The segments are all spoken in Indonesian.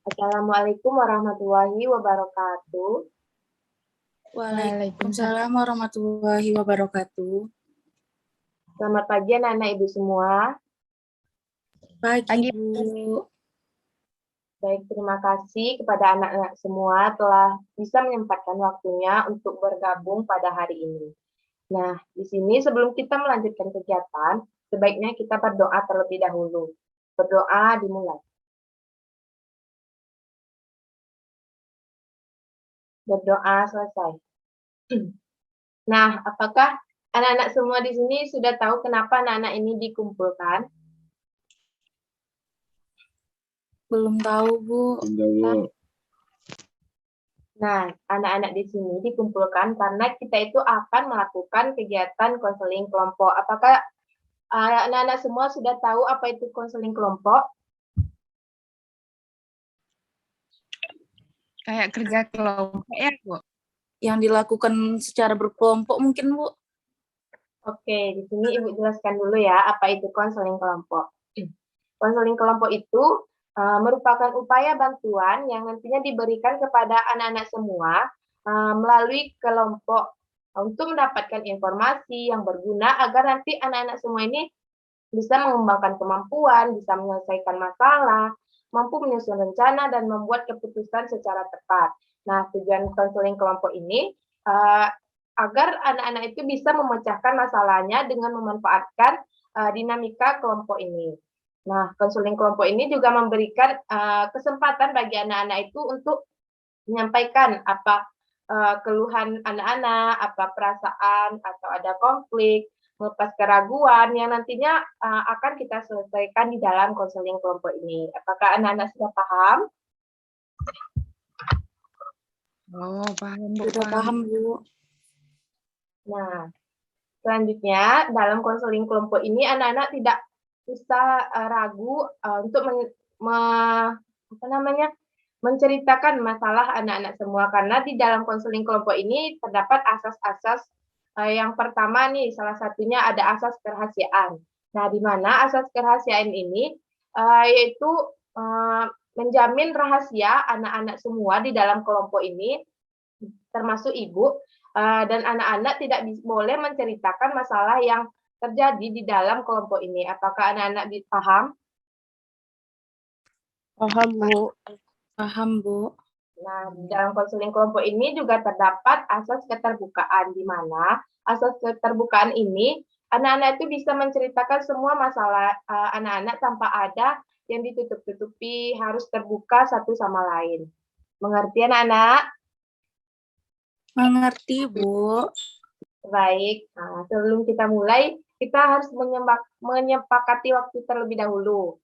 Assalamualaikum warahmatullahi wabarakatuh. Waalaikumsalam warahmatullahi wabarakatuh. Selamat pagi anak-anak ibu semua. Pagi, Bu. Baik, terima kasih kepada anak-anak semua telah bisa menyempatkan waktunya untuk bergabung pada hari ini. Nah, di sini sebelum kita melanjutkan kegiatan, sebaiknya kita berdoa terlebih dahulu. Berdoa dimulai. Berdoa selesai. Nah, apakah anak-anak semua di sini sudah tahu kenapa anak-anak ini dikumpulkan? Belum tahu, Bu. Nah, anak-anak di sini dikumpulkan karena kita itu akan melakukan kegiatan konseling kelompok. Apakah anak-anak semua sudah tahu apa itu konseling kelompok? Kayak kerja kelompok ya, Bu? Yang dilakukan secara berkelompok mungkin, Bu. Oke, di sini Ibu jelaskan dulu ya apa itu konseling kelompok. Konseling kelompok itu merupakan upaya bantuan yang nantinya diberikan kepada anak-anak semua melalui kelompok untuk mendapatkan informasi yang berguna agar nanti anak-anak semua ini bisa mengembangkan kemampuan, bisa menyelesaikan masalah, mampu menyusun rencana, dan membuat keputusan secara tepat. Nah, tujuan konseling kelompok ini agar anak-anak itu bisa memecahkan masalahnya dengan memanfaatkan dinamika kelompok ini. Nah, konseling kelompok ini juga memberikan kesempatan bagi anak-anak itu untuk menyampaikan apa keluhan anak-anak, apa perasaan atau ada konflik, melepas keraguan yang nantinya akan kita selesaikan di dalam konseling kelompok ini. Apakah anak-anak sudah paham? Oh, paham, Bu. Sudah paham, Bu. Nah, selanjutnya dalam konseling kelompok ini anak-anak tidak usah ragu untuk menceritakan masalah anak-anak semua karena di dalam konseling kelompok ini terdapat asas-asas yang pertama nih salah satunya ada asas kerahasiaan. Nah, di mana asas kerahasiaan ini yaitu menjamin rahasia anak-anak semua di dalam kelompok ini termasuk ibu dan anak-anak tidak boleh menceritakan masalah yang terjadi di dalam kelompok ini. Apakah anak-anak paham? Paham, Bu. Paham, Bu. Nah, di dalam konseling kelompok ini juga terdapat asas keterbukaan, di mana asas keterbukaan ini anak-anak itu bisa menceritakan semua masalah anak-anak tanpa ada yang ditutup-tutupi, harus terbuka satu sama lain. Mengerti anak-anak? Mengerti, Bu. Baik, nah, sebelum kita mulai, kita harus menyepakati waktu terlebih dahulu.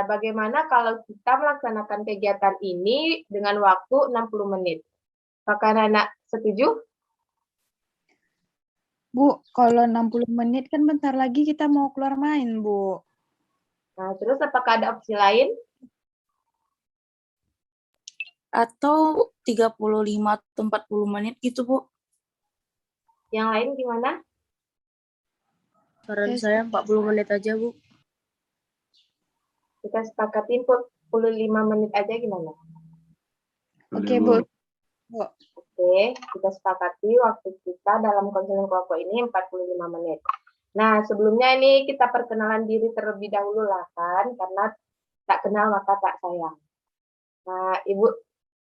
Bagaimana kalau kita melaksanakan kegiatan ini dengan waktu 60 menit? Apakah anak-anak setuju? Bu, kalau 60 menit kan bentar lagi kita mau keluar main, Bu. Nah, terus apakah ada opsi lain? Atau 35 atau 40 menit gitu, Bu. Yang lain gimana? Saran saya 40 menit aja, Bu. Kita sepakatin 45 menit aja gimana? Oke, Bu. Oke, kita sepakati waktu kita dalam konseling kelompok ini 45 menit. Nah, sebelumnya ini kita perkenalan diri terlebih dahulu lah kan, karena tak kenal maka tak sayang. Nah, Ibu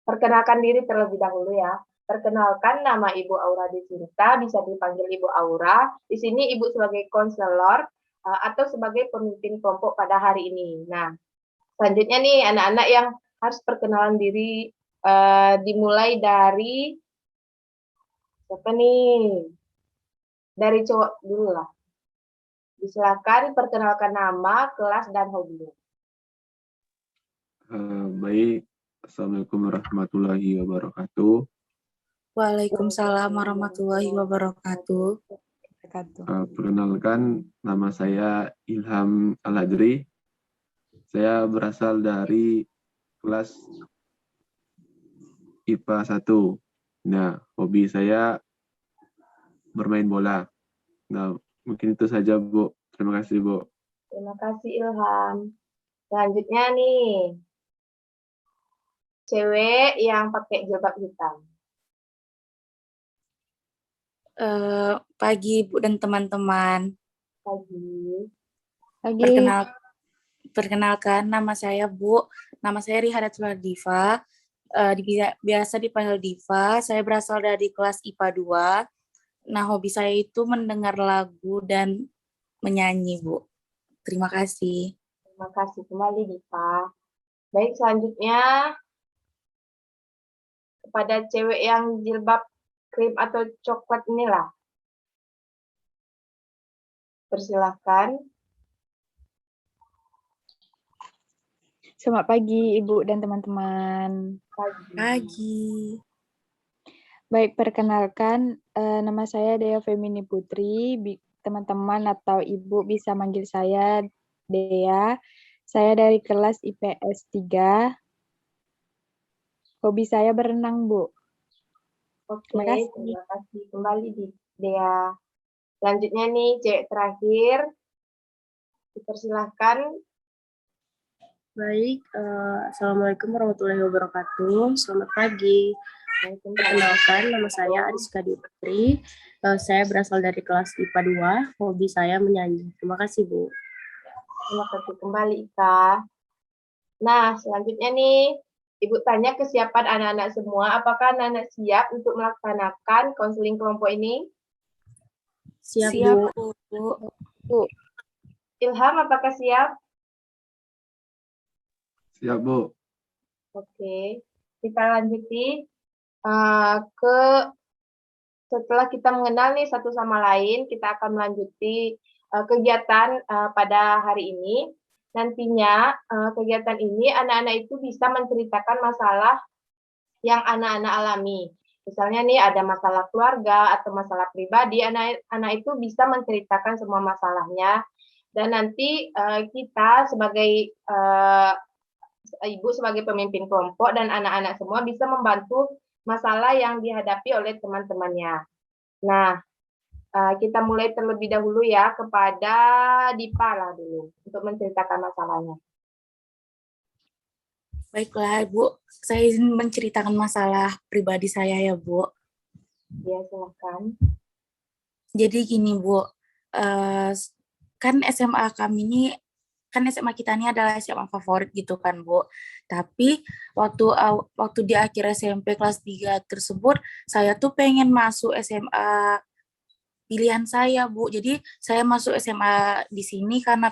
perkenalkan diri terlebih dahulu ya. Perkenalkan nama Ibu Aura Desinta, bisa dipanggil Ibu Aura. Di sini Ibu sebagai konselor atau sebagai pemimpin kelompok pada hari ini. Nah, selanjutnya nih anak-anak yang harus perkenalan diri dimulai dari siapa nih? Dari cowok dulu lah. Silakan perkenalkan nama, kelas, dan hobinya. Baik, Assalamualaikum warahmatullahi wabarakatuh. Waalaikumsalam warahmatullahi wabarakatuh. Perkenalkan, nama saya Ilham Al-Hadri. Saya berasal dari kelas IPA 1. Nah, hobi saya bermain bola. Nah, mungkin itu saja, Bu. Terima kasih, Bu. Terima kasih, Ilham. Selanjutnya nih, cewek yang pakai jilbab hitam. Pagi Ibu dan teman-teman. Pagi. Lagi. Perkenalkan, nama saya Bu. Nama saya Rihadat Diva. Biasa dipanggil Diva. Saya berasal dari kelas IPA 2. Nah, hobi saya itu mendengar lagu dan menyanyi, Bu. Terima kasih. Terima kasih kembali, Diva. Baik, selanjutnya kepada cewek yang jilbab krim atau coklat inilah. Persilahkan. Selamat pagi Ibu dan teman-teman. Pagi. Baik, perkenalkan nama saya Dea Femini Putri. Teman-teman atau Ibu bisa manggil saya Dea. Saya dari kelas IPS 3. Hobi saya berenang, Bu. Oke, Terima kasih. terima kasih kembali di Dea. Selanjutnya nih, cewek terakhir. Dipersilahkan. Baik, Assalamualaikum warahmatullahi wabarakatuh. Selamat pagi. Perkenalkan, nama saya Ariska Putri. Saya berasal dari kelas IPA 2. Hobi saya menyanyi. Terima kasih, Bu. Terima kasih kembali, Ika. Nah, selanjutnya nih, Ibu tanya kesiapan anak-anak semua. Apakah anak-anak siap untuk melaksanakan konseling kelompok ini? Siap, Siap, Bu. Bu. Ilham, apakah siap? Siap, Bu. Oke, kita lanjuti setelah kita mengenal nih satu sama lain, kita akan melanjuti kegiatan pada hari ini. Nantinya kegiatan ini anak-anak itu bisa menceritakan masalah yang anak-anak alami. Misalnya nih ada masalah keluarga atau masalah pribadi, anak-anak itu bisa menceritakan semua masalahnya. Dan nanti kita sebagai Ibu sebagai pemimpin kelompok dan anak-anak semua bisa membantu masalah yang dihadapi oleh teman-temannya. Nah, kita mulai terlebih dahulu ya kepada Dipa lah dulu untuk menceritakan masalahnya. Baiklah, Bu. Saya izin menceritakan masalah pribadi saya ya, Bu. Ya, silakan. Jadi gini, Bu. Kan SMA kami ini, kan SMA kita ini adalah SMA favorit gitu kan, Bu. Tapi waktu di akhir SMP kelas 3 tersebut, saya tuh pengen masuk SMA pilihan saya, Bu. Jadi saya masuk SMA di sini karena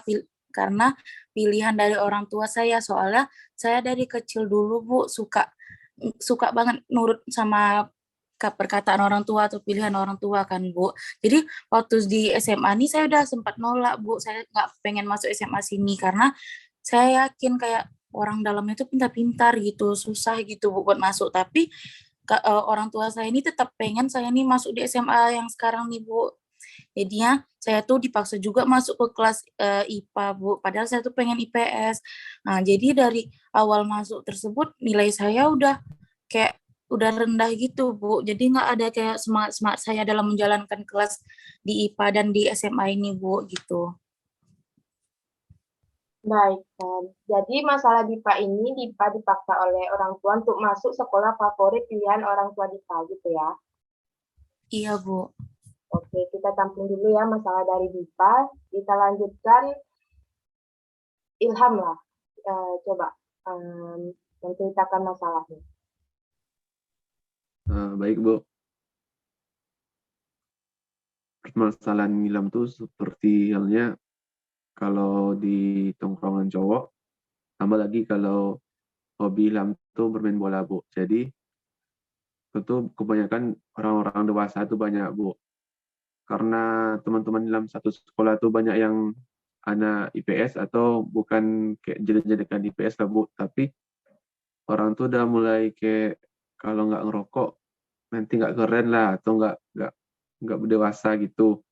pilihan dari orang tua saya. Soalnya saya dari kecil dulu, Bu, suka banget nurut sama perkataan orang tua atau pilihan orang tua kan, Bu. Jadi waktu di SMA nih saya udah sempat nolak, Bu. Saya nggak pengen masuk SMA sini karena saya yakin kayak orang dalamnya itu pintar-pintar gitu, susah gitu, Bu, buat masuk. Tapi orang tua saya ini tetap pengen saya nih masuk di SMA yang sekarang nih, Bu. Jadinya saya tuh dipaksa juga masuk ke kelas IPA, Bu. Padahal saya tuh pengen IPS. Nah, jadi dari awal masuk tersebut nilai saya udah rendah gitu, Bu. Jadi nggak ada kayak semangat saya dalam menjalankan kelas di IPA dan di SMA ini, Bu, gitu. Baik, jadi masalah Dipa ini Dipa dipaksa oleh orang tua untuk masuk sekolah favorit pilihan orang tua Dipa gitu ya. Iya, Bu. Oke, kita tampung dulu ya masalah dari Dipa. Kita lanjutkan Ilham lah. Coba menceritakan masalahnya. Baik, Bu. Permasalahan Ilham tuh seperti halnya kalau di tongkrongan cowok, tambah lagi kalau hobi Ilham tuh bermain bola, Bu. Jadi itu kebanyakan orang-orang dewasa tuh banyak, Bu. Karena teman-teman Ilham satu sekolah tuh banyak yang anak IPS atau bukan kayak jelek-jelekan IPS lah, Bu. Tapi orang tuh udah mulai kayak kalau nggak ngerokok nanti nggak keren lah atau nggak berdewasa gitu.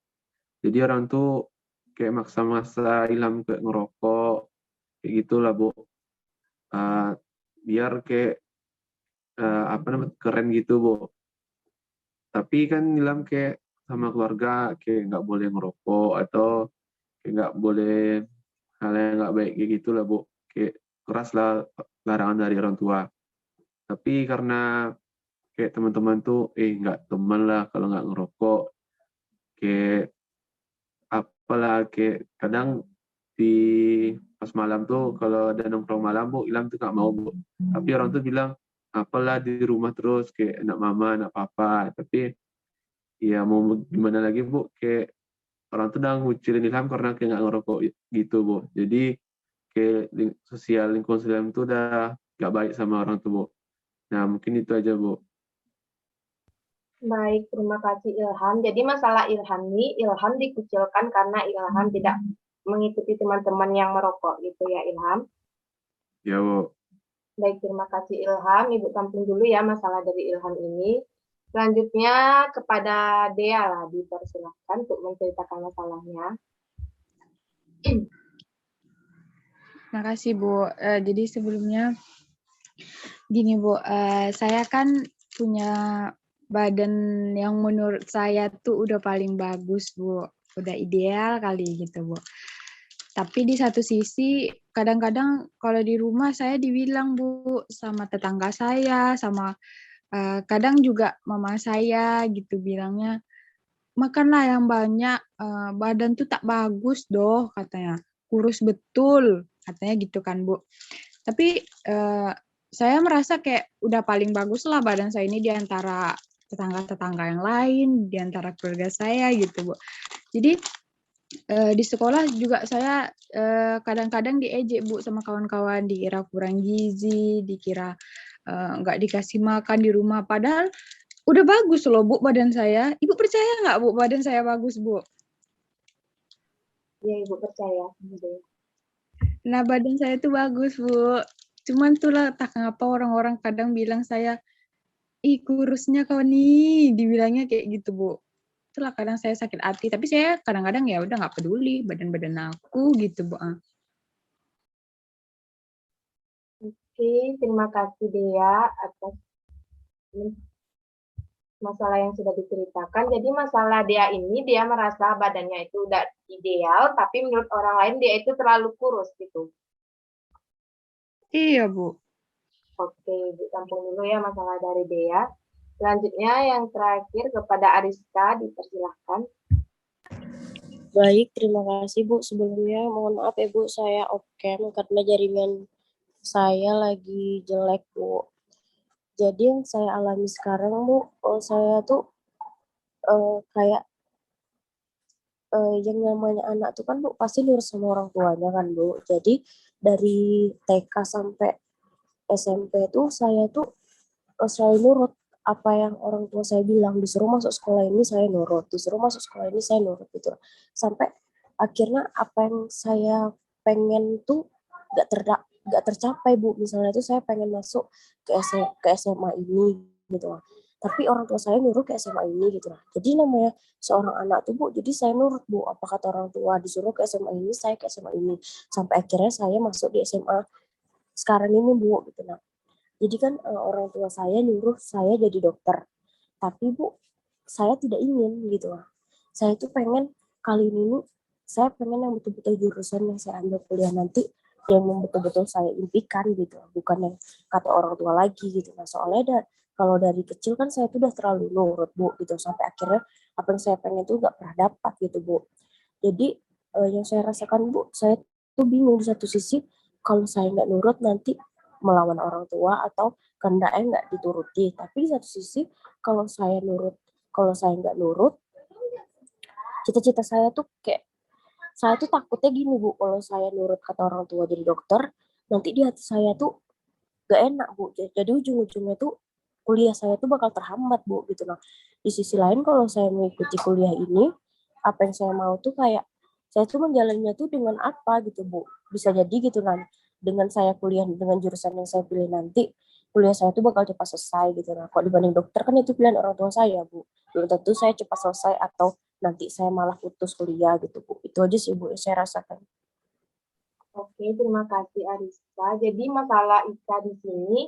Jadi orang tuh kayak maksa-maksa Ilham kayak ngerokok kayak gitulah, Bu. Biar kayak keren gitu, Bu. Tapi kan Ilham kayak sama keluarga kayak nggak boleh ngerokok atau kayak nggak boleh hal yang nggak baik kayak gitulah, Bu. Kayak keras lah larangan dari orang tua. Tapi karena kayak teman-teman tuh, nggak teman lah kalau nggak ngerokok. Kayak apalah, kayak kadang di pas malam tuh kalau ada nongkrong malam, Bu, Ilham tuh nggak mau, Bu. Tapi orang tuh bilang, apalah di rumah terus, kayak anak mama, anak papa. Tapi ya mau gimana lagi, Bu, kayak orang tuh udah ngucilin Ilham karena kayak nggak ngerokok gitu, Bu. Jadi kayak lingkungan sosial itu udah nggak baik sama orang tuh, Bu. Nah, mungkin itu aja, Bu. Baik, terima kasih Ilham. Jadi masalah Ilham ini, Ilham dikucilkan karena Ilham tidak mengikuti teman-teman yang merokok gitu ya Ilham. Ya, Bu. Baik, terima kasih Ilham. Ibu tampung dulu ya masalah dari Ilham ini. Selanjutnya kepada Dea lah, dipersilahkan untuk menceritakan masalahnya. Terima kasih, Bu. Jadi sebelumnya gini, Bu, saya kan punya badan yang menurut saya tuh udah paling bagus, Bu. Udah ideal kali gitu, Bu. Tapi di satu sisi kadang-kadang kalau di rumah saya dibilang, Bu, sama tetangga saya, sama kadang juga mama saya gitu bilangnya, makanlah yang banyak, badan tuh tak bagus doh katanya, kurus betul katanya gitu kan, Bu. Tapi saya merasa kayak udah paling bagus lah badan saya ini di antara tetangga-tetangga yang lain, di antara keluarga saya gitu, Bu. Jadi di sekolah juga saya kadang-kadang diejek, Bu, sama kawan-kawan, dikira kurang gizi, dikira nggak dikasih makan di rumah. Padahal udah bagus loh, Bu, badan saya. Ibu percaya nggak, Bu, badan saya bagus, Bu? Ya, Ibu percaya. Nah, badan saya tuh bagus, Bu. Cuman tuh lah, tak ngapa orang-orang kadang bilang saya, ih kurusnya kau nih, dibilangnya kayak gitu, Bu. Itulah kadang saya sakit hati, tapi saya kadang-kadang ya udah nggak peduli badan-badan aku gitu, Bu. Oke, terima kasih Dea atas masalah yang sudah diceritakan. Jadi masalah dia ini, dia merasa badannya itu udah ideal, tapi menurut orang lain dia itu terlalu kurus gitu. Iya, Bu. Oke, ditampung dulu ya masalah dari Dea. Selanjutnya yang terakhir kepada Ariska, dipersilahkan. Baik, terima kasih Bu. Sebelumnya mohon maaf ya Bu, saya off-cam karena jaringan saya lagi jelek Bu. Jadi yang saya alami sekarang Bu, saya tuh kayak yang namanya anak tuh kan Bu pasti nurut sama orang tuanya kan Bu. Jadi dari TK sampai SMP tuh saya tuh selalu nurut apa yang orang tua saya bilang. Disuruh masuk sekolah ini saya nurut, disuruh masuk sekolah ini saya nurut gitu. Sampai akhirnya apa yang saya pengen tuh gak tercapai Bu. Misalnya tuh saya pengen masuk ke SMA ini gitu lah. Tapi orang tua saya nyuruh ke SMA ini gitu lah. Jadi namanya seorang anak tuh Bu, jadi saya nurut Bu. Apa kata orang tua, disuruh ke SMA ini, saya ke SMA ini. Sampai akhirnya saya masuk di SMA sekarang ini Bu gitu. Nah, jadi kan orang tua saya nyuruh saya jadi dokter. Tapi Bu, saya tidak ingin gitu lah. Saya tuh pengen kali ini saya pengen yang betul-betul jurusan yang saya ambil kuliah nanti yang betul-betul saya impikan gitu, bukan yang kata orang tua lagi gitu. Nah, soalnya kalau dari kecil kan saya tuh udah terlalu nurut Bu gitu, sampai akhirnya apa yang saya pengen tuh gak pernah dapat gitu Bu. Jadi yang saya rasakan Bu, saya tuh bingung di satu sisi kalau saya nggak nurut nanti melawan orang tua atau kehendaknya nggak dituruti. Tapi di satu sisi kalau saya nggak nurut, cita-cita saya tuh kayak saya tuh takutnya gini Bu, kalau saya nurut kata orang tua jadi dokter, nanti di hati saya tuh gak enak Bu. Jadi ujung-ujungnya tuh kuliah saya tuh bakal terhambat Bu gitu. Nah, di sisi lain kalau saya mengikuti kuliah ini, apa yang saya mau tuh kayak saya tuh menjalannya tuh dengan apa gitu Bu. Bisa jadi gitu kan. Dengan saya kuliah dengan jurusan yang saya pilih nanti, kuliah saya tuh bakal cepat selesai gitu. Nah, kalau dibanding dokter kan itu pilihan orang tua saya Bu. Belum tentu saya cepat selesai atau nanti saya malah putus kuliah gitu Bu. Itu aja sih Bu yang saya rasakan. Oke, terima kasih Ariska. Jadi masalah Ika di sini,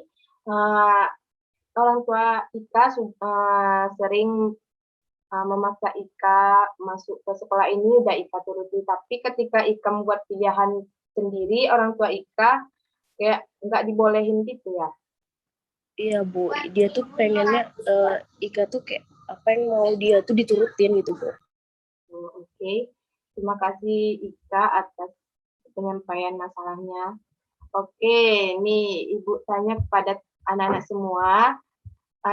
uh, orang tua Ika sering memaksa Ika masuk ke sekolah ini, udah Ika turuti. Tapi ketika Ika membuat pilihan sendiri, orang tua Ika kayak nggak dibolehin gitu ya. Iya Bu, dia tuh pengennya Ika tuh kayak apa yang mau dia tuh diturutin gitu Bu. Oke. Terima kasih Ika atas penyampaian masalahnya. Oke, nih Ibu tanya kepada anak-anak semua,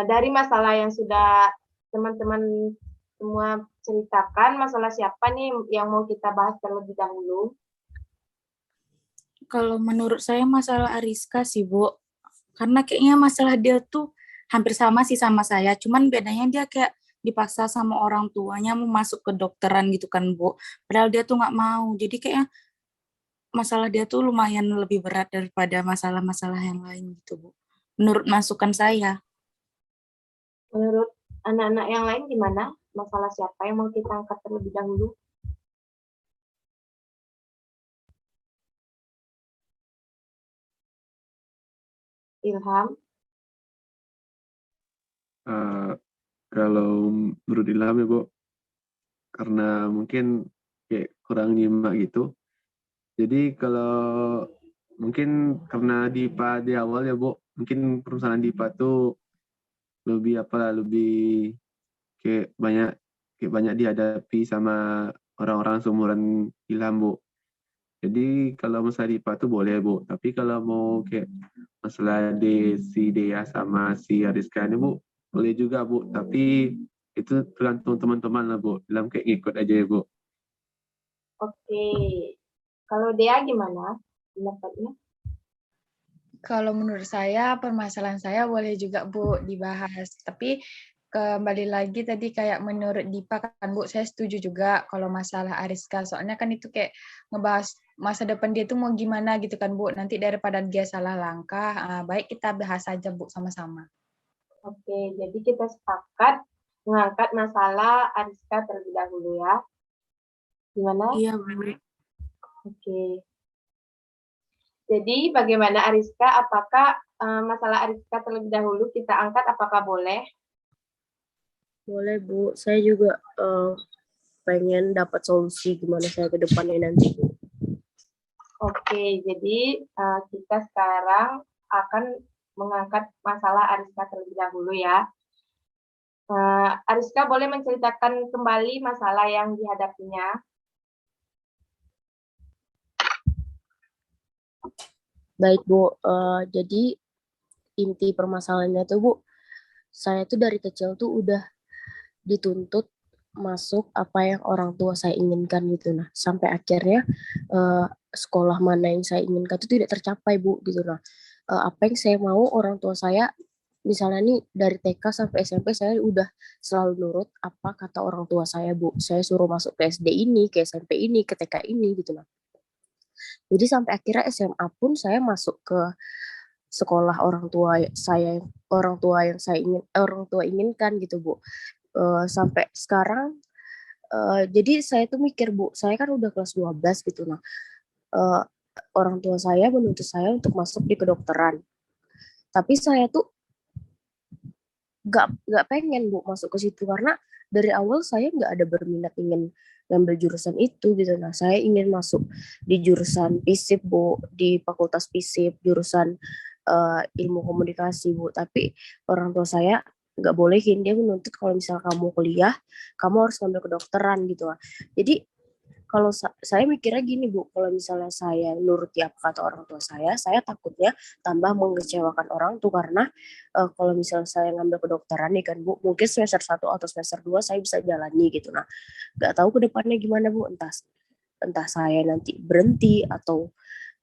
dari masalah yang sudah teman-teman semua ceritakan, masalah siapa nih yang mau kita bahas terlebih dahulu? Kalau menurut saya masalah Ariska sih, Bu. Karena kayaknya masalah dia tuh hampir sama sih sama saya. Cuman bedanya dia kayak dipaksa sama orang tuanya mau masuk ke dokteran gitu kan, Bu. Padahal dia tuh nggak mau. Jadi kayaknya masalah dia tuh lumayan lebih berat daripada masalah-masalah yang lain gitu, Bu. Menurut masukan saya. Menurut anak-anak yang lain gimana? Masalah siapa yang mau kita angkat terlebih dahulu? Ilham? Kalau menurut Ilham ya Bu, karena mungkin kayak kurang nyimak gitu. Jadi kalau mungkin karena DIPA di awal ya Bu, mungkin permasalahan DIPA tuh lebih kayak banyak dihadapi sama orang-orang seumuran Ilham Bu. Jadi kalau masalah DIPA tuh boleh Bu, tapi kalau mau kayak masalah si Dea sama si Ariska ini Bu, boleh juga Bu, tapi itu tergantung teman-teman lah Bu, dalam kayak ngikut aja ya Bu. Oke. Kalau Dea gimana pendapatnya? Kalau menurut saya, permasalahan saya boleh juga Bu dibahas. Tapi kembali lagi tadi kayak menurut Dipa kan Bu, saya setuju juga kalau masalah Ariska. Soalnya kan itu kayak ngebahas masa depan dia tuh mau gimana gitu kan Bu. Nanti daripada dia salah langkah, baik kita bahas aja Bu sama-sama. Oke, jadi kita sepakat mengangkat masalah Ariska terlebih dahulu ya. Gimana? Iya, Bu. Oke. Jadi bagaimana Ariska? Apakah masalah Ariska terlebih dahulu kita angkat? Apakah boleh? Boleh Bu, saya juga pengen dapat solusi gimana saya ke depannya nanti Bu. Oke, jadi kita sekarang akan mengangkat masalah Ariska terlebih dahulu ya. Ariska boleh menceritakan kembali masalah yang dihadapinya. Baik Bu, jadi inti permasalahannya tuh Bu, saya tuh dari kecil tuh udah dituntut masuk apa yang orang tua saya inginkan gitu. Nah, sampai akhirnya sekolah mana yang saya inginkan itu tidak tercapai Bu gitu. Nah, apa yang saya mau orang tua saya misalnya nih dari TK sampai SMP saya udah selalu nurut apa kata orang tua saya Bu. Saya suruh masuk ke SD ini, ke SMP ini, ke TK ini gitu. Nah, jadi sampai akhirnya SMA pun saya masuk ke sekolah orang tua yang saya orang tua inginkan gitu Bu. Sampai sekarang jadi saya tuh mikir Bu, saya kan udah kelas 12 gitu. Nah, uh, orang tua saya menuntut saya untuk masuk di kedokteran. Tapi saya tuh nggak pengen Bu masuk ke situ karena dari awal saya nggak ada berminat ingin ngambil jurusan itu gitu. Nah, saya ingin masuk di jurusan FISIP Bu, di Fakultas FISIP, jurusan ilmu komunikasi Bu. Tapi orang tua saya nggak bolehin, dia menuntut kalau misalnya kamu kuliah, kamu harus ngambil kedokteran gitu lah. Jadi kalau saya mikirnya gini Bu, kalau misalnya saya nuruti apa kata orang tua saya takutnya tambah mengecewakan orang tuh karena kalau misalnya saya ngambil kedokteran nih kan Bu, mungkin semester 1 atau semester 2 saya bisa jalani gitu. Nah, nggak tahu ke depannya gimana Bu, entah saya nanti berhenti atau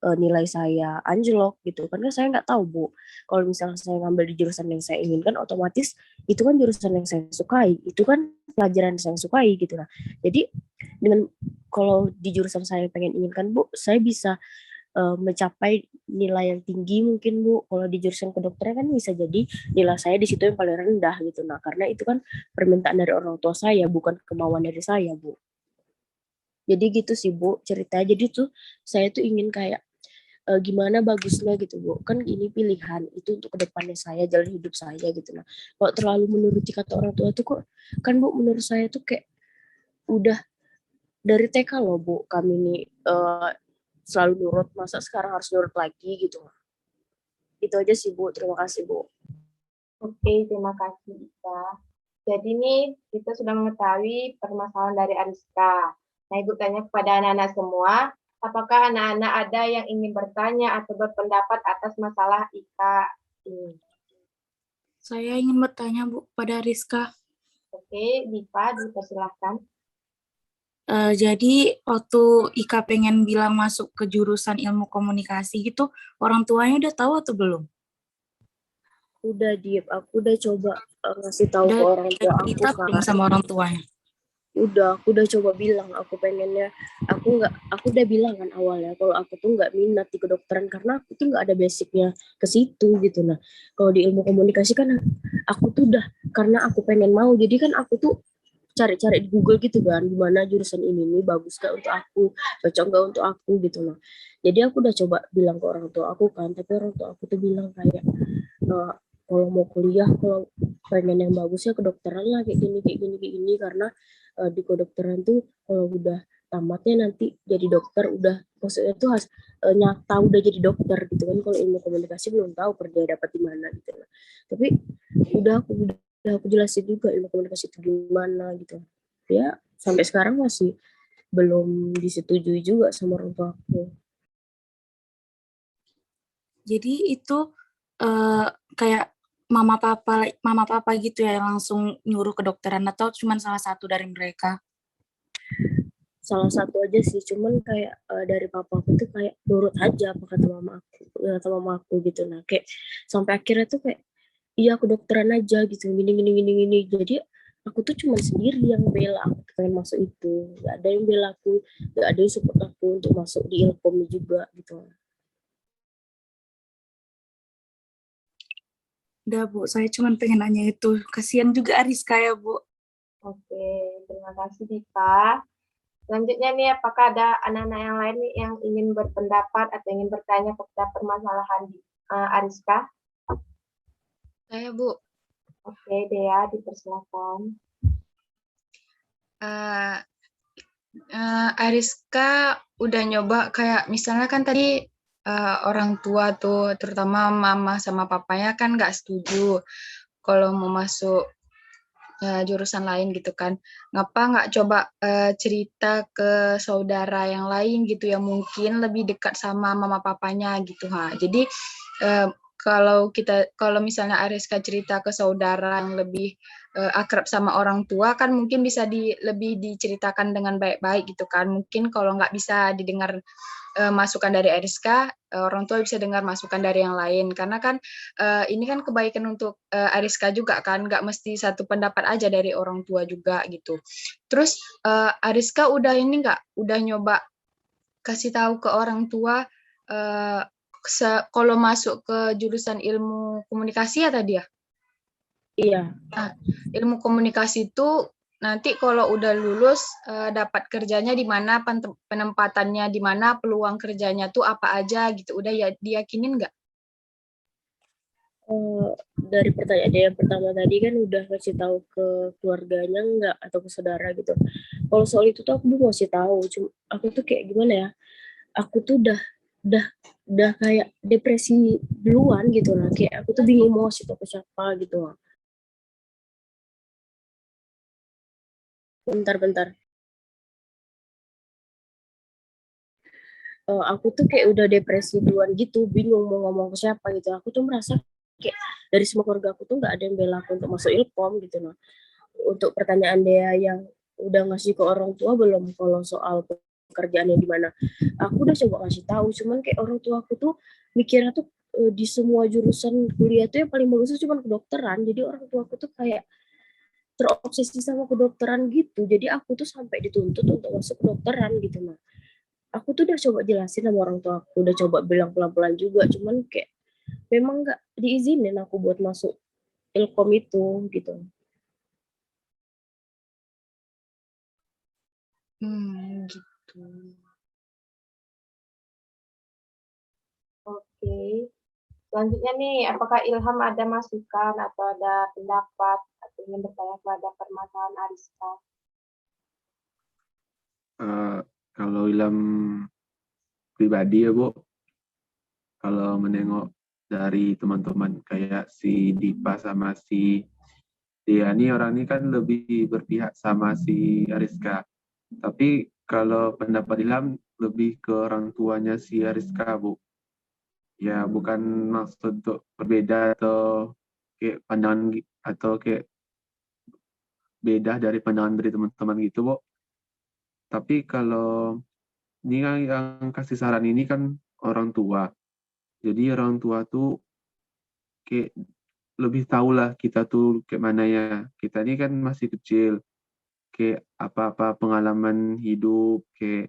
nilai saya anjlok gitu kan saya nggak tahu Bu. Kalau misalnya saya ngambil di jurusan yang saya inginkan otomatis itu kan jurusan yang saya sukai, itu kan pelajaran yang saya sukai gitu. Nah, jadi dengan kalau di jurusan saya pengen inginkan Bu, saya bisa mencapai nilai yang tinggi mungkin Bu. Kalau di jurusan kedokteran kan bisa jadi nilai saya di situ yang paling rendah gitu. Nah, karena itu kan permintaan dari orang tua saya, bukan kemauan dari saya Bu. Jadi gitu sih Bu ceritanya. Jadi tuh saya tuh ingin kayak gimana bagusnya gitu Bu. Kan ini pilihan itu untuk kedepannya saya, jalan hidup saya gitu. Nah, kalau terlalu menuruti kata orang tua tuh kok kan Bu menurut saya tuh kayak udah dari TK loh Bu kami nih selalu nurut, masa sekarang harus nurut lagi gitu. Itu aja sih Bu, terima kasih Bu. Oke, terima kasih Ika. Jadi nih kita sudah mengetahui permasalahan dari Ariska. Nah, Ibu tanya kepada anak-anak semua, apakah anak-anak ada yang ingin bertanya atau berpendapat atas masalah Ika ini? Saya ingin bertanya Bu pada Rizka. Oke, Diva, dipersilahkan. Jadi waktu Ika pengen bilang masuk ke jurusan ilmu komunikasi gitu, orang tuanya udah tahu atau belum? Udah Diep, aku udah coba ngasih tahu ke Udah orang tua aku cerita belum kan. sama orang tuanya? Aku udah coba bilang aku pengennya, aku udah bilang kan awalnya kalau aku tuh nggak minat di kedokteran karena aku tuh nggak ada basicnya ke situ gitu. Nah kalau di ilmu komunikasi kan aku tuh udah, karena aku pengen mau, jadi kan aku tuh cari-cari di Google gitu kan, gimana jurusan ini nih bagus gak untuk aku, cocok gak untuk aku gitu. Nah jadi aku udah coba bilang ke orang tua aku kan, tapi orang tua aku tuh bilang kayak kalau mau kuliah, kalau pengen yang bagus ya kedokteran lah, kayak gini karena di kedokteran tuh kalau udah tamatnya nanti jadi dokter, udah maksudnya tuh nyata udah jadi dokter gitu kan. Kalau ilmu komunikasi belum tahu kerja dapat di mana gitu. Nah, tapi udah aku jelasin juga ilmu komunikasi itu gimana gitu ya, sampai sekarang masih belum disetujui juga sama orang tua aku. Jadi itu kayak mama papa gitu ya yang langsung nyuruh kedokteran atau cuma salah satu dari mereka? Salah satu aja sih, cuman kayak dari papa aku tuh kayak nurut aja apa kata mama aku gitu. Nah kayak sampai akhirnya tuh kayak iya aku dokteran aja gitu, gini. Jadi aku tuh cuma sendiri yang bela aku pengen masuk itu, nggak ada yang bela aku, nggak ada yang support aku untuk masuk di ilkom juga gitu. Udah Bu, saya cuma pengen nanya itu. Kasihan juga Ariska ya Bu. Oke, terima kasih Diva. Selanjutnya nih, apakah ada anak-anak yang lain nih yang ingin berpendapat atau ingin bertanya kepada permasalahan Ariska? Saya Bu, Oke, Dea, dipersilakan. eh Ariska udah nyoba kayak misalnya kan tadi orang tua tuh, terutama mama sama papanya kan nggak setuju kalau mau masuk jurusan lain gitu kan. Ngapa nggak coba cerita ke saudara yang lain gitu yang mungkin lebih dekat sama mama papanya gitu ha. Jadi eh, kalau misalnya Ariska cerita ke saudara yang lebih akrab sama orang tua kan mungkin bisa lebih diceritakan dengan baik-baik gitu kan. Mungkin kalau nggak bisa didengar masukan dari Ariska, orang tua bisa dengar masukan dari yang lain. Karena kan ini kan kebaikan untuk Ariska juga kan, nggak mesti satu pendapat aja dari orang tua juga gitu. Terus Ariska udah nyoba kasih tahu ke orang tua kalau masuk ke jurusan ilmu komunikasi ya tadi ya? Iya. Nah, ilmu komunikasi itu nanti kalau udah lulus dapat kerjanya di mana, penempatannya di mana, peluang kerjanya tuh apa aja gitu. Udah ya diyakinin nggak? Dari pertanyaan dia yang pertama tadi kan udah ngasih tahu ke keluarganya nggak atau ke saudara gitu. Kalau soal itu tuh aku belum ngasih tahu. Cuma aku tuh kayak gimana ya? Aku tuh udah udah kayak depresi duluan gitu lah. Kayak aku tuh bingung mau ngasih tahu ke siapa gitu lah. Bentar. Aku tuh kayak udah depresi duluan gitu, bingung mau ngomong ke siapa gitu. Aku tuh merasa kayak dari semua keluarga aku tuh nggak ada yang bela aku untuk masuk ilkom gitu. Nah, untuk pertanyaan dia yang udah ngasih ke orang tua belum, kalau soal pekerjaannya di mana, aku udah coba ngasih tahu, cuman kayak orang tua aku tuh mikirnya tuh di semua jurusan kuliah tuh yang paling bagus tuh cuma kedokteran. Jadi orang tua aku tuh kayak terobsesi sama kedokteran gitu, jadi aku tuh sampai dituntut untuk masuk kedokteran gitu. Nah aku tuh udah coba jelasin sama orang tua aku, udah coba bilang pelan-pelan juga, cuman kayak memang nggak diizinin aku buat masuk ilkom itu gitu. Gitu. Oke. Selanjutnya nih, apakah Ilham ada masukan atau ada pendapat atau ingin bertanya kepada permasalahan Ariska? Kalau Ilham pribadi ya Bu, kalau menengok dari teman-teman kayak si Dipa sama si Dea nih, orang ini kan lebih berpihak sama si Ariska. Tapi kalau pendapat Ilham lebih ke orang tuanya si Ariska, Bu. Ya, bukan maksud untuk berbeda atau kayak pandangan atau kayak beda dari pandangan dari teman-teman gitu, Bu. Tapi kalau ini kan yang kasih saran ini kan orang tua. Jadi orang tua tuh kayak lebih tahu lah kita tuh kayak mana ya. Kita ini kan masih kecil. Kayak apa-apa pengalaman hidup, kayak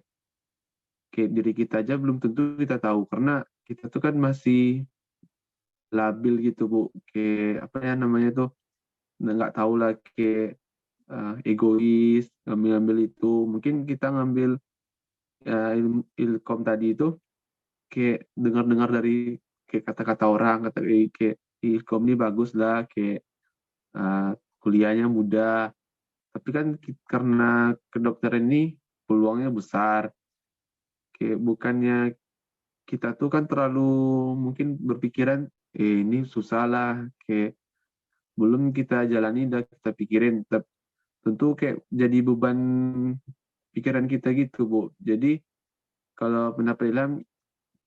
diri kita aja belum tentu kita tahu. Karena kita tuh kan masih labil gitu, Bu. Kayak apa ya namanya tuh, nggak tahu lah, kayak egois, ngambil-ngambil itu. Mungkin kita ngambil ilkom tadi itu kayak dengar-dengar dari kayak kata-kata orang, kayak ilkom ini bagus lah, kayak kuliahnya mudah. Tapi kan karena kedokteran ini peluangnya besar. Kayak bukannya kita tuh kan terlalu mungkin berpikiran, ini susah lah, kayak belum kita jalani udah kita pikirin. Tentu kayak jadi beban pikiran kita gitu, Bu. Jadi kalau pendapat Ilham,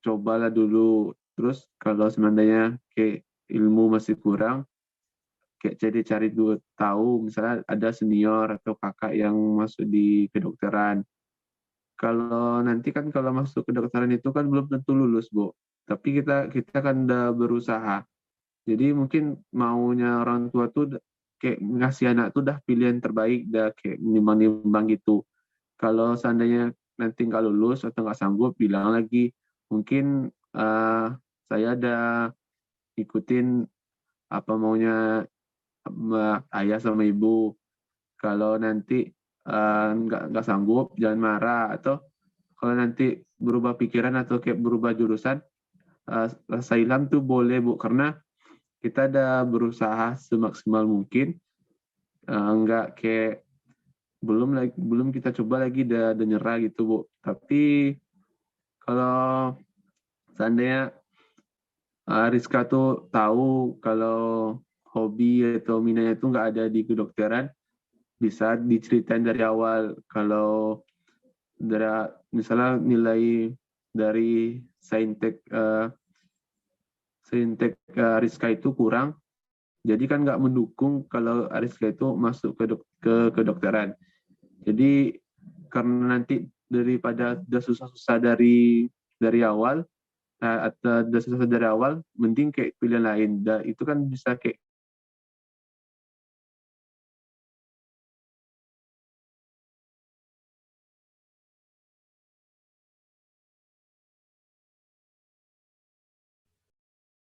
cobalah dulu. Terus kalau seandainya kayak ilmu masih kurang, kayak cari dulu tahu, misalnya ada senior atau kakak yang masuk di kedokteran. Kalau nanti kan kalau masuk kedokteran itu kan belum tentu lulus, Bu. Tapi kita kan udah berusaha. Jadi mungkin maunya orang tua tuh kayak ngasih anak tuh dah pilihan terbaik, dah kayak nimbang-nimbang gitu. Kalau seandainya nanti nggak lulus atau nggak sanggup, bilang lagi, mungkin saya ada ikutin apa maunya ayah sama ibu. Kalau nanti nggak sanggup, jangan marah. Atau kalau nanti berubah pikiran atau kayak berubah jurusan, rasa Ilham tuh boleh, Bu, karena kita ada berusaha semaksimal mungkin. Nggak kayak belum kita coba lagi udah nyerah gitu, Bu. Tapi kalau seandainya Rizka tuh tahu kalau hobi atau minatnya itu nggak ada di kedokteran, bisa diceritain dari awal. Kalau misalnya nilai dari saintek Rizka itu kurang, jadi kan nggak mendukung kalau Rizka itu masuk ke kedokteran. Jadi karena nanti daripada udah susah-susah dari awal, atau udah susah dari awal, mending kayak pilihan lain. Itu kan bisa kayak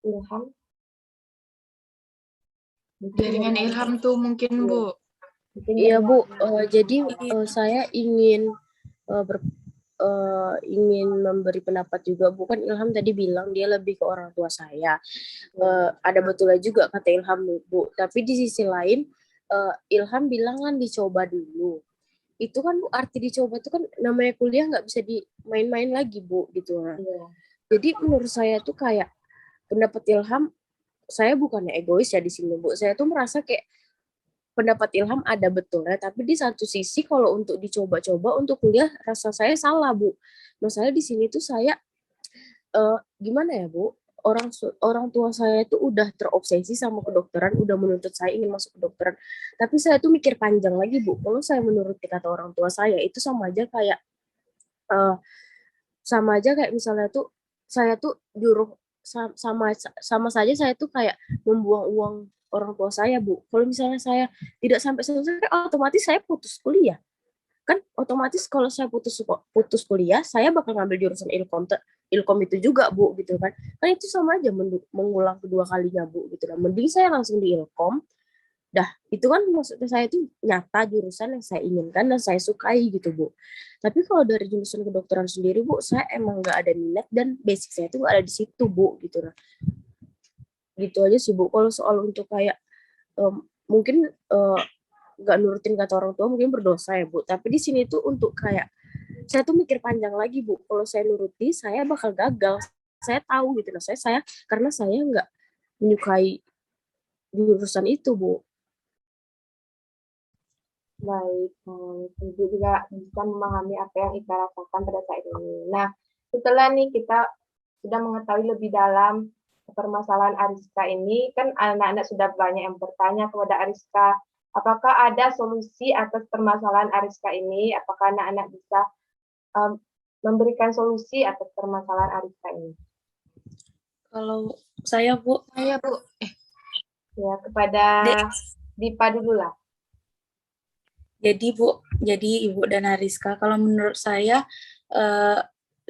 Ilham. Jaringan Ilham tuh mungkin, Bu. Iya, Bu. Jadi saya ingin ingin memberi pendapat juga. Bukan Ilham tadi bilang dia lebih ke orang tua saya. Ada betulnya juga kata Ilham, Bu. Tapi di sisi lain, Ilham bilang kan dicoba dulu. Itu kan, Bu, arti dicoba itu kan namanya kuliah nggak bisa dimain-main lagi, Bu, gitu. Jadi menurut saya tuh kayak pendapat Ilham, saya bukannya egois ya di sini, Bu. Saya tuh merasa kayak pendapat Ilham ada betulnya, tapi di satu sisi kalau untuk dicoba-coba untuk kuliah rasa saya salah, Bu. Masalah di sini tuh saya gimana ya, Bu? Orang tua saya tuh udah terobsesi sama kedokteran, udah menuntut saya ingin masuk kedokteran. Tapi saya tuh mikir panjang lagi, Bu. Kalau saya menuruti kata orang tua saya, itu sama aja kayak misalnya tuh saya tuh nyuruh sama saja saya tuh kayak membuang uang orang tua saya, Bu. Kalau misalnya saya tidak sampai selesai, otomatis saya putus kuliah. Kan otomatis kalau saya putus kuliah, saya bakal ngambil jurusan ilkom itu juga, Bu, gitu kan. Kan itu sama aja mengulang kedua kalinya, Bu, gitu kan. Mending saya langsung di ilkom. Dah, itu kan maksudnya saya itu nyata jurusan yang saya inginkan dan saya sukai gitu, Bu. Tapi kalau dari jurusan kedokteran sendiri, Bu, saya emang nggak ada minat dan basic saya itu nggak ada di situ, Bu, gitu lah. Gitu aja sih, Bu. Kalau soal untuk kayak mungkin nggak nurutin kata orang tua mungkin berdosa ya, Bu. Tapi di sini tuh untuk kayak saya tuh mikir panjang lagi, Bu. Kalau saya nuruti, saya bakal gagal saya tahu gitu loh. Karena saya nggak menyukai jurusan itu, Bu. Baik, Ibu juga bisa memahami apa yang Ika rasakan pada saat ini. Nah, setelah nih kita sudah mengetahui lebih dalam permasalahan Ariska ini, kan anak-anak sudah banyak yang bertanya kepada Ariska, apakah ada solusi atas permasalahan Ariska ini? Apakah anak-anak bisa memberikan solusi atas permasalahan Ariska ini? Kalau saya, Bu, Saya Bu, Ya, kepada Dipa dulu lah. jadi Ibu dan Ariska, kalau menurut saya,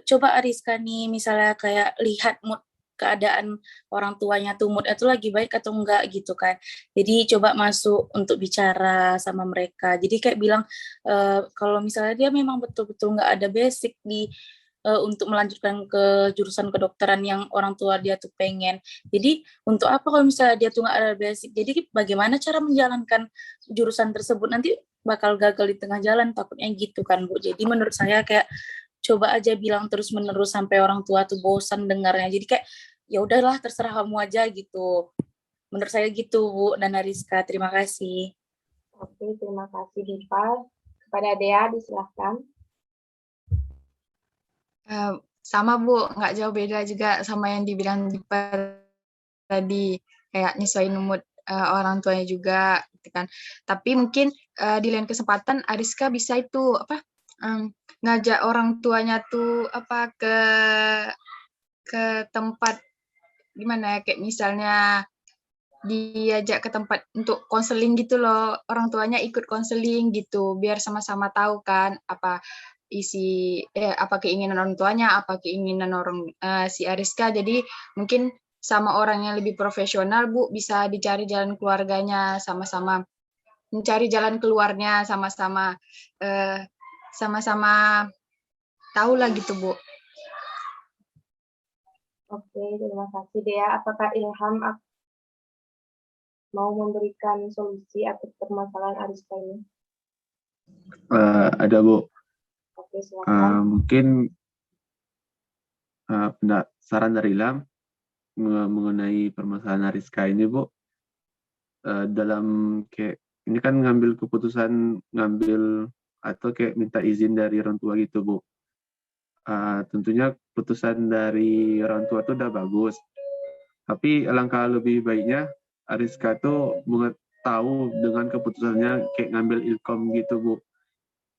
coba Ariska nih misalnya kayak lihat mood keadaan orang tuanya tuh mood itu lagi baik atau enggak gitu kan. Jadi coba masuk untuk bicara sama mereka. Jadi kayak bilang kalau misalnya dia memang betul-betul nggak ada basic untuk melanjutkan ke jurusan kedokteran yang orang tua dia tuh pengen. Jadi untuk apa kalau misalnya dia tuh nggak ada basic? Jadi bagaimana cara menjalankan jurusan tersebut nanti bakal gagal di tengah jalan, takutnya gitu kan, Bu. Jadi menurut saya kayak coba aja bilang terus-menerus sampai orang tua tuh bosan dengarnya. Jadi kayak ya udahlah terserah kamu aja gitu. Menurut saya gitu, Bu dan Ariska. Terima kasih. Oke, terima kasih Dipa. Kepada Dea, disilahkan. sama Bu, nggak jauh beda juga sama yang dibilang Dipa tadi, kayak nyesuaiin mood orang tuanya juga, gitu kan. Tapi mungkin di lain kesempatan Ariska bisa itu ngajak orang tuanya tuh ke tempat gimana ya, kayak misalnya diajak ke tempat untuk konseling gitu loh, orang tuanya ikut konseling gitu, biar sama-sama tahu kan apa apa keinginan orang tuanya, apa keinginan si Ariska. Jadi mungkin sama orang yang lebih profesional, Bu, bisa dicari jalan keluarganya, sama-sama mencari jalan keluarnya, sama-sama tahu lah gitu, Bu. Oke, terima kasih Dea. Apakah Ilham mau memberikan solusi atas permasalahan Ariska ini? Ada, Bu. Oke, silakan. Mungkin saran dari Ilham mengenai permasalahan Ariska ini, Bu. Dalam kayak ini kan ngambil keputusan atau kayak minta izin dari orang tua gitu, Bu. Tentunya keputusan dari orang tua itu udah bagus. Tapi alangkah lebih baiknya Ariska tuh tahu dengan keputusannya kayak ngambil ilkom gitu, Bu.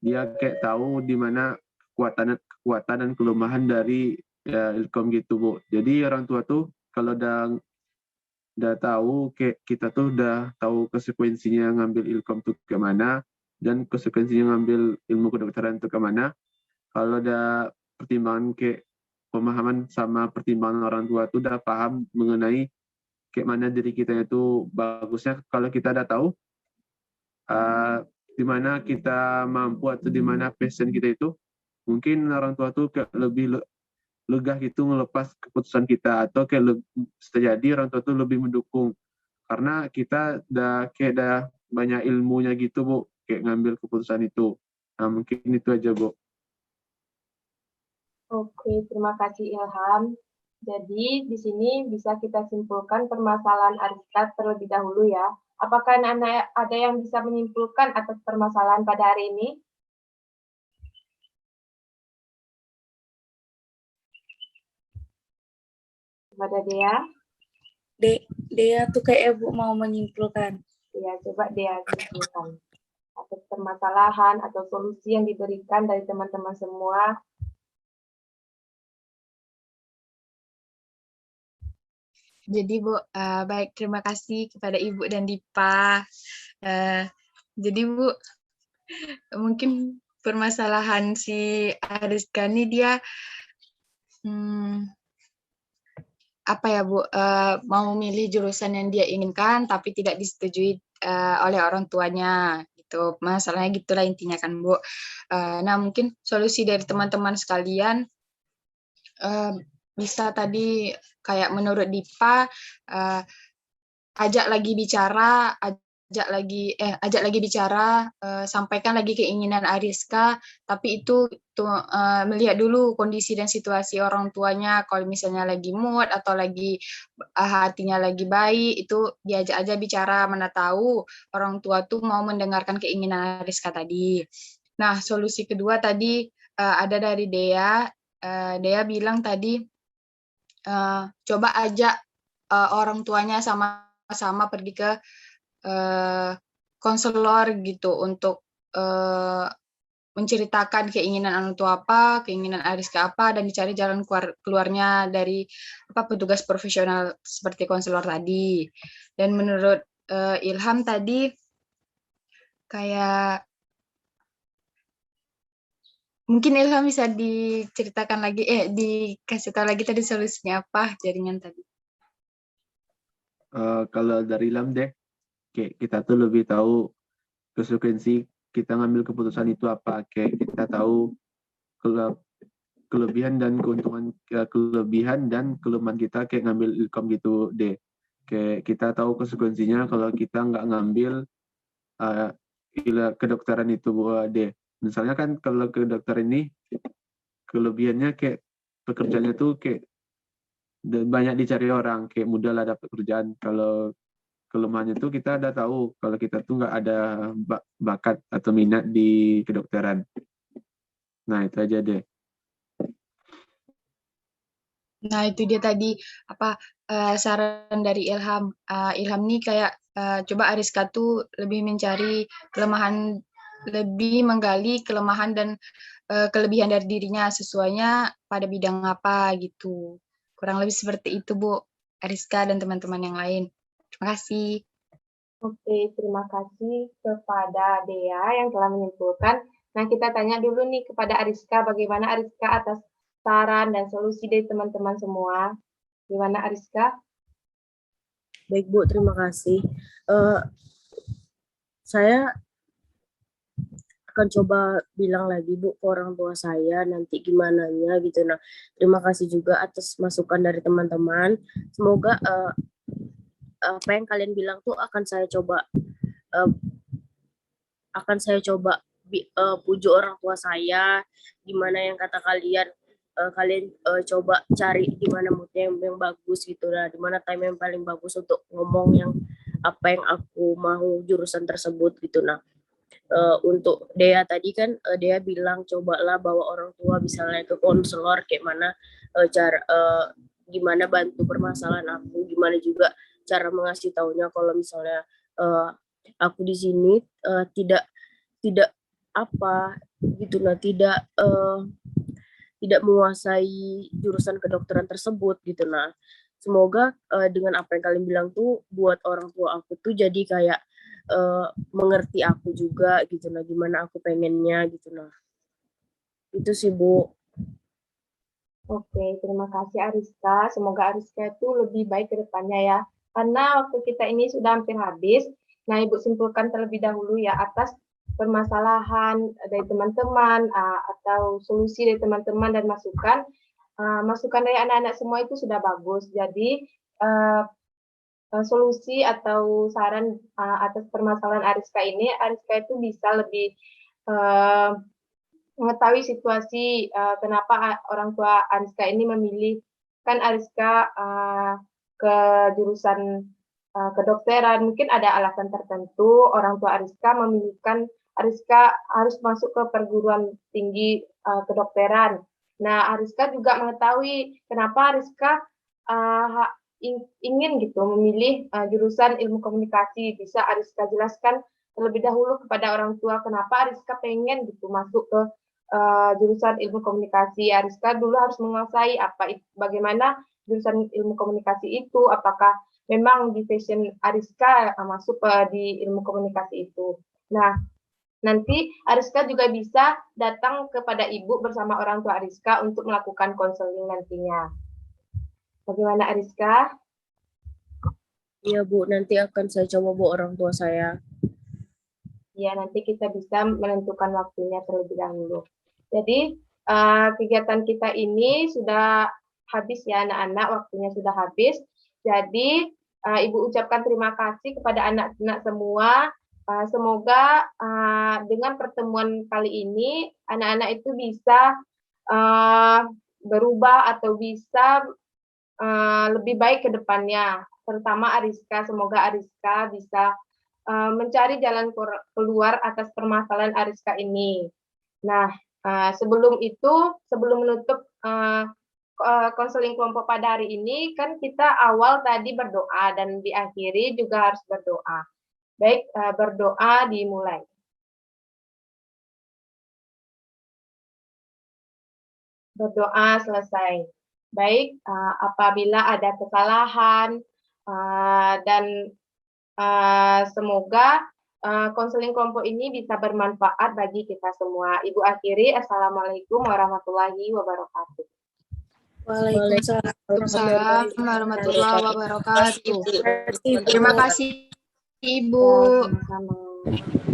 Dia kayak tahu di mana kekuatan dan kelemahan dari ilkom gitu, Bu. Jadi orang tua tuh kalau udah tahu kayak kita tuh udah tahu konsekuensinya ngambil ilkom tuh kemana dan konsekuensinya ngambil ilmu kedokteran tuh kemana. Kalau udah pertimbangan kayak pemahaman sama pertimbangan orang tua tuh udah paham mengenai kayak mana diri kita itu bagusnya, kalau kita udah tahu di mana kita mampu atau di mana passion kita itu, mungkin orang tua tuh kayak lebih lega gitu ngelepas keputusan kita, atau kayak bisa jadi orang tua tuh lebih mendukung karena kita udah banyak ilmunya gitu, Bu, kayak ngambil keputusan itu. Nah, mungkin itu aja, Bu. Oke, terima kasih Ilham. Jadi di sini bisa kita simpulkan permasalahan Ariska terlebih dahulu ya. Apakah anak-anak ada yang bisa menyimpulkan atas permasalahan pada hari ini? Kepada Dea? Dea tuh kayak Bu mau menyimpulkan. Ya, coba Dea simpulkan atas permasalahan atau solusi yang diberikan dari teman-teman semua. Jadi Bu, baik, terima kasih kepada Ibu dan Dipa. Jadi Bu, mungkin permasalahan si Ariska ini dia apa ya Bu, mau milih jurusan yang dia inginkan tapi tidak disetujui oleh orang tuanya gitu. Masalahnya gitulah intinya kan Bu. Nah, mungkin solusi dari teman-teman sekalian bisa tadi kayak menurut Dipa, ajak lagi bicara, ajak lagi bicara, sampaikan lagi keinginan Ariska, tapi itu melihat dulu kondisi dan situasi orang tuanya. Kalau misalnya lagi mood atau lagi hatinya lagi baik, itu diajak aja bicara, mana tahu orang tua tuh mau mendengarkan keinginan Ariska tadi. Nah, solusi kedua tadi ada dari Dea. Dea bilang tadi coba ajak orang tuanya sama-sama pergi ke konselor gitu untuk menceritakan keinginan orang tua apa, keinginan Ariska apa, dan dicari jalan keluarnya dari petugas profesional seperti konselor tadi. Dan menurut Ilham tadi kayak mungkin Ilham bisa diceritakan lagi, dikasih tahu lagi tadi solusinya apa jaringan tadi. Kalau dari Ilham deh, kayak kita tuh lebih tahu konsekuensi kita ngambil keputusan itu apa. Kayak kita tahu kelebihan dan keuntungan, kelebihan dan kelemahan kita kayak ngambil ilkom gitu deh. Kayak kita tahu konsekuensinya kalau kita nggak ngambil kedokteran itu deh. Misalnya kan kalau kedokteran ini kelebihannya kayak pekerjaannya tuh kayak banyak dicari orang, kayak mudah lah dapat kerjaan. Kalau kelemahannya tuh kita udah tahu kalau kita tuh nggak ada bakat atau minat di kedokteran. Nah itu aja deh. Nah itu dia tadi saran dari Ilham. Ilham nih kayak coba Ariska tuh lebih mencari kelemahan, lebih menggali kelemahan dan kelebihan dari dirinya sesuainya pada bidang apa gitu. Kurang lebih seperti itu Bu Ariska dan teman-teman yang lain. Terima kasih. Oke, terima kasih kepada Dea yang telah menyimpulkan. Nah, kita tanya dulu nih kepada Ariska, bagaimana Ariska atas saran dan solusi dari teman-teman semua? Gimana Ariska? Baik Bu, terima kasih. Saya akan coba bilang lagi Bu ke orang tua saya nanti gimana ya gitu. Nah, terima kasih juga atas masukan dari teman-teman. Semoga apa yang kalian bilang tuh akan saya coba pujuk orang tua saya. Gimana yang kata kalian, kalian coba cari di mana moodnya yang bagus gitu lah, di mana time yang paling bagus untuk ngomong yang apa yang aku mau jurusan tersebut gitu. Nah, untuk Dea tadi kan Dea bilang cobalah bawa orang tua misalnya ke konselor, kayak mana cara gimana bantu permasalahan aku, gimana juga cara mengasih taunya kalau misalnya aku di sini tidak apa gitu, nah tidak menguasai jurusan kedokteran tersebut gitu. Nah, semoga dengan apa yang kalian bilang tuh buat orang tua aku tuh jadi kayak mengerti aku juga gitu. Nah, gimana aku pengennya gitu. Nah, itu sih Bu. Oke, terima kasih Ariska. Semoga Ariska itu lebih baik ke depannya ya. Karena waktu kita ini sudah hampir habis. Nah, Ibu simpulkan terlebih dahulu ya atas permasalahan dari teman-teman atau solusi dari teman-teman dan masukan. Masukan dari anak-anak semua itu sudah bagus. Jadi, solusi atau saran atas permasalahan Ariska ini, Ariska itu bisa lebih mengetahui situasi kenapa orang tua Ariska ini memilih kan Ariska ke jurusan kedokteran. Mungkin ada alasan tertentu orang tua Ariska memilihkan Ariska harus masuk ke perguruan tinggi kedokteran. Nah, Ariska juga mengetahui kenapa Ariska ingin gitu memilih jurusan ilmu komunikasi. Bisa Ariska jelaskan terlebih dahulu kepada orang tua kenapa Ariska pengen gitu masuk ke jurusan ilmu komunikasi. Ariska dulu harus menguasai bagaimana jurusan ilmu komunikasi itu, apakah memang di passion Ariska masuk di ilmu komunikasi itu. Nah, nanti Ariska juga bisa datang kepada ibu bersama orang tua Ariska untuk melakukan konseling nantinya. Bagaimana Ariska? Iya Bu, nanti akan saya coba Bu orang tua saya. Ya, nanti kita bisa menentukan waktunya terlebih dahulu. Jadi, kegiatan kita ini sudah habis ya anak-anak, waktunya sudah habis. Jadi, Ibu ucapkan terima kasih kepada anak-anak semua. Semoga dengan pertemuan kali ini anak-anak itu bisa berubah atau bisa lebih baik ke depannya. Terutama Ariska, semoga Ariska bisa mencari jalan keluar atas permasalahan Ariska ini. Nah, sebelum menutup konseling kelompok pada hari ini, kan kita awal tadi berdoa dan diakhiri juga harus berdoa. Baik, berdoa dimulai. Berdoa selesai. Baik, apabila ada kesalahan dan semoga konseling kelompok ini bisa bermanfaat bagi kita semua. Ibu akhiri, Assalamualaikum warahmatullahi wabarakatuh. Waalaikumsalam warahmatullahi wabarakatuh. Terima kasih, Bu. Terima kasih, Ibu. Sama-sama.